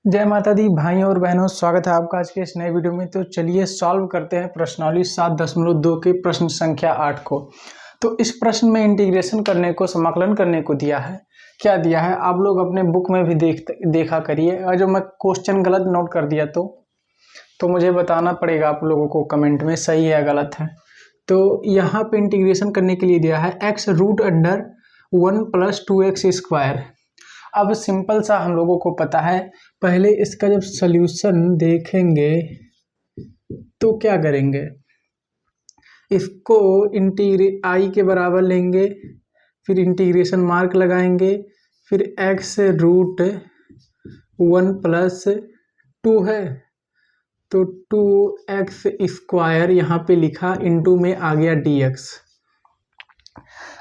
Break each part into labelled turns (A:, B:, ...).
A: जय माता दी भाइयों और बहनों, स्वागत है आपका आज के इस नए वीडियो में। तो चलिए सॉल्व करते हैं प्रश्नावली 7.2 के प्रश्न संख्या 8 को। तो इस प्रश्न में इंटीग्रेशन करने को, समाकलन करने को दिया है। क्या दिया है आप लोग अपने बुक में भी देखा करिए। और जो मैं क्वेश्चन गलत नोट कर दिया तो मुझे बताना पड़ेगा आप लोगों को कमेंट में सही है या गलत है। तो यहाँ पे इंटीग्रेशन करने के लिए दिया है x√(1 + 2x²). अब सिंपल सा हम लोगों को पता है, पहले इसका जब सॉल्यूशन देखेंगे तो क्या करेंगे, इसको आई के बराबर लेंगे, फिर इंटीग्रेशन मार्क लगाएंगे, फिर x√1 + 2 है तो 2x² यहाँ पे लिखा, इंटू में आ गया dx।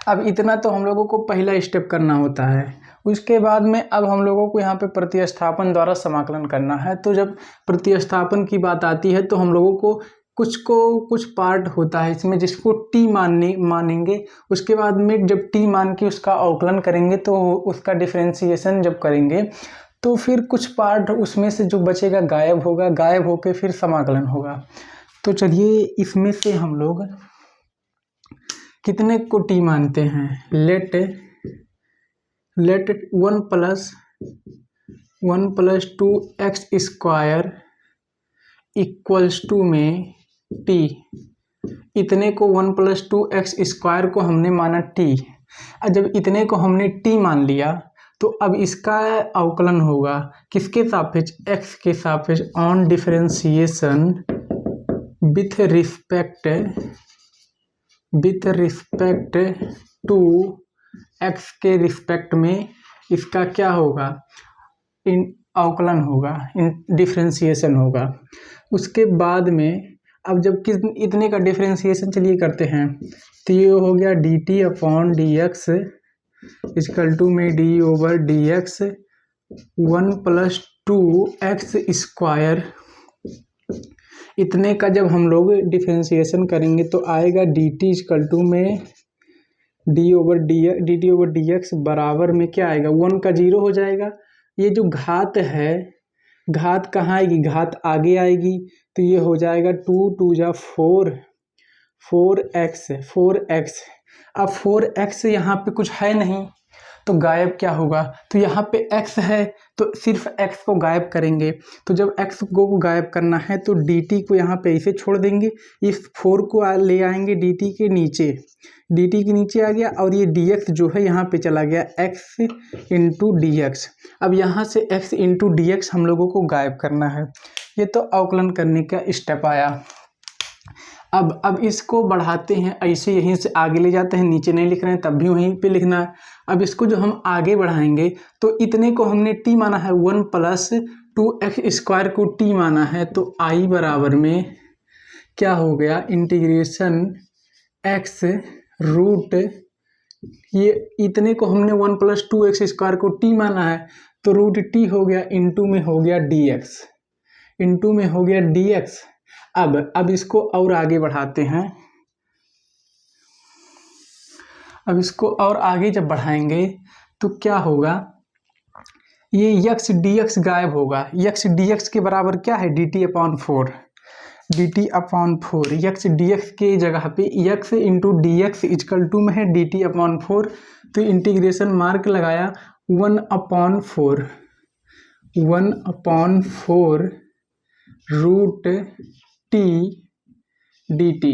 A: अब इतना तो हम लोगों को पहला स्टेप करना होता है। उसके बाद में अब हम लोगों को यहाँ पे प्रतिस्थापन द्वारा समाकलन करना है। तो जब प्रतिस्थापन की बात आती है तो हम लोगों को कुछ पार्ट होता है इसमें जिसको t मानेंगे। उसके बाद में जब t मान के उसका अवकलन करेंगे तो उसका डिफरेंशिएशन जब करेंगे तो फिर कुछ पार्ट उसमें से जो बचेगा गायब होगा, गायब होके फिर समाकलन होगा। तो चलिए इसमें से हम लोग कितने को t मानते हैं, लेट 1 + 2x² इक्वल्स टू में t। इतने को 1 + 2x² को हमने माना t। जब इतने को हमने t मान लिया तो अब इसका अवकलन होगा किसके सापेक्ष, x के सापेक्ष, on differentiation with respect to x के रिस्पेक्ट में इसका क्या होगा, अवकलन होगा, डिफरेंशिएशन होगा। उसके बाद में अब जब इतने का डिफरेंशिएशन चलिए करते हैं तो ये हो गया dt/dx इक्वल टू में d/dx 1 + 2x²। इतने का जब हम लोग डिफरेंशिएशन करेंगे तो आएगा dt इक्वल टू में dt/dx बराबर में क्या आएगा, 1 का 0 हो जाएगा। ये जो घात है, घात कहाँ आएगी, घात आगे आएगी तो ये हो जाएगा 2 × 2 = 4x। अब 4x यहाँ पे कुछ है नहीं तो गायब क्या होगा, तो यहाँ पे x है तो सिर्फ x को गायब करेंगे। तो जब x को गायब करना है तो dt को यहाँ पे ऐसे छोड़ देंगे, इस 4 को ले आएंगे dt के नीचे आ गया, और ये dx जो है यहाँ पे चला गया x × dx। अब यहाँ से x × dx हम लोगों को गायब करना है। ये तो अवकलन करने का स्टेप आया। अब इसको बढ़ाते हैं, ऐसे यहीं से आगे ले जाते हैं, नीचे नहीं लिख रहे हैं तब भी वहीं पे लिखना है। अब इसको जो हम आगे बढ़ाएंगे तो इतने को हमने t माना है, 1 + 2x² को t माना है, तो i बराबर में क्या हो गया, इंटीग्रेशन x√, ये इतने को हमने 1 + 2x² को t माना है तो √t हो गया, इंटू में हो गया dx, अब इसको और आगे बढ़ाते हैं। अब इसको और आगे जब बढ़ाएंगे तो क्या होगा, ये x dx गायब होगा। x dx के बराबर क्या है, dt/4। x dx के जगह पे x × dx इक्वल टू में है dt/4। तो इंटीग्रेशन मार्क लगाया 1/4 √t dt,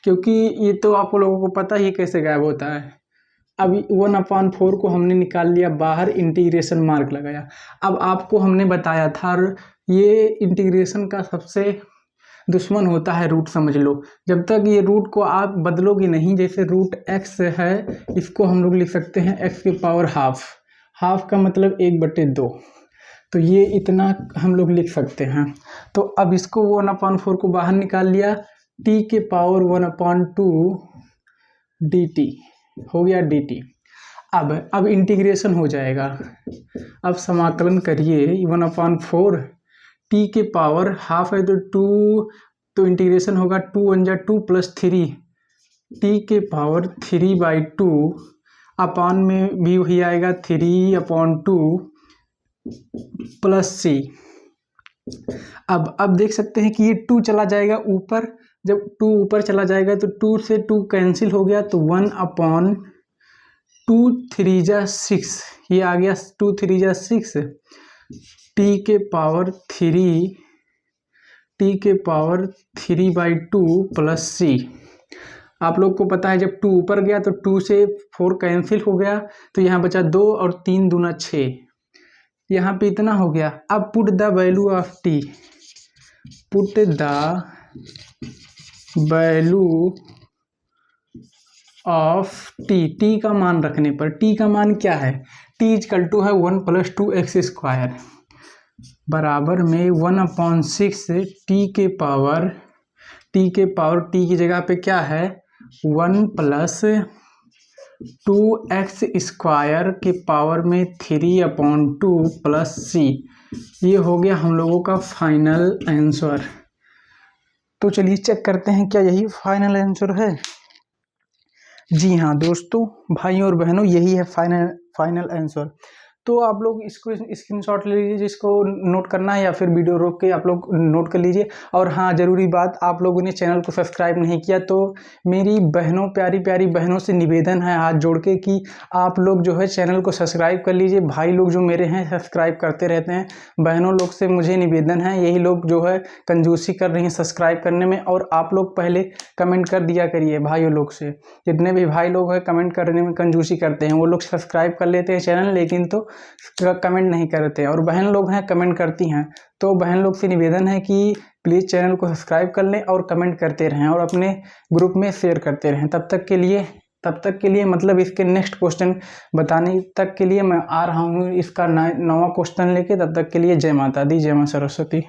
A: क्योंकि ये तो आप लोगों को पता ही कैसे गायब होता है। अब 1/4 को हमने निकाल लिया बाहर, इंटीग्रेशन मार्क लगाया। अब आपको हमने बताया था ये इंटीग्रेशन का सबसे दुश्मन होता है रूट, समझ लो। जब तक ये रूट को आप बदलोगे नहीं, जैसे √x है, इसको हम लोग लिख सकते हैं x⁻½ हाफ का मतलब 1/2, तो ये इतना हम लोग लिख सकते हैं। तो अब इसको 1/4 को बाहर निकाल लिया, t⁻1/2 dt हो गया dt। अब इंटीग्रेशन हो जाएगा, अब समाकलन करिए 1/4, t⁻½ है तो 2, तो इंटीग्रेशन होगा 2 × 1 = 2 + 3 t⁻3/2 अपान में भी वही आएगा 3/2 प्लस सी। अब देख सकते हैं कि ये 2 चला जाएगा ऊपर, जब 2 ऊपर चला जाएगा तो 2 से 2 कैंसिल हो गया, तो 1/2 3 जा 6, ये आ गया 2 3 जा 6, टी के पावर 3/2 प्लस सी। आप लोग को पता है जब 2 ऊपर गया तो 2 से 4 कैंसिल हो गया, तो यहाँ बचा 2 और 3 दूना 6, यहाँ पे इतना हो गया। अब put the value of T, put the value of T का मान रखने पर, टी का मान क्या है, टी इजकल टू है 1 + 2x² बराबर में 1/6 टी की जगह पे क्या है 1 + 2x² के पावर में 3/2 प्लस सी। ये हो गया हम लोगों का फाइनल आंसर। तो चलिए चेक करते हैं क्या यही फाइनल आंसर है। जी हाँ दोस्तों, भाइयों और बहनों, यही है फाइनल आंसर। तो आप लोग इसको स्क्रीनशॉट ले लीजिए, जिसको नोट करना है, या फिर वीडियो रोक के आप लोग नोट कर लीजिए। और हाँ, ज़रूरी बात, आप लोगों ने चैनल को सब्सक्राइब नहीं किया तो मेरी बहनों, प्यारी प्यारी बहनों से निवेदन है हाथ जोड़ के कि आप लोग जो है चैनल को सब्सक्राइब कर लीजिए। भाई लोग जो मेरे हैं सब्सक्राइब करते रहते हैं, बहनों लोग से मुझे निवेदन है, यही लोग जो है कंजूसी कर रही हैं सब्सक्राइब करने में। और आप लोग पहले कमेंट कर दिया करिए भाइयों लोग से, जितने भी भाई लोग हैं कमेंट करने में कंजूसी करते हैं, वो लोग सब्सक्राइब कर लेते हैं चैनल, लेकिन तो कमेंट नहीं करते। और बहन लोग हैं कमेंट करती हैं, तो बहन लोग से निवेदन है कि प्लीज़ चैनल को सब्सक्राइब कर लें और कमेंट करते रहें और अपने ग्रुप में शेयर करते रहें। तब तक के लिए मतलब इसके नेक्स्ट क्वेश्चन बताने तक के लिए मैं आ रहा हूँ इसका 9वां क्वेश्चन लेके। तब तक के लिए जय माता दी, जय मां सरस्वती।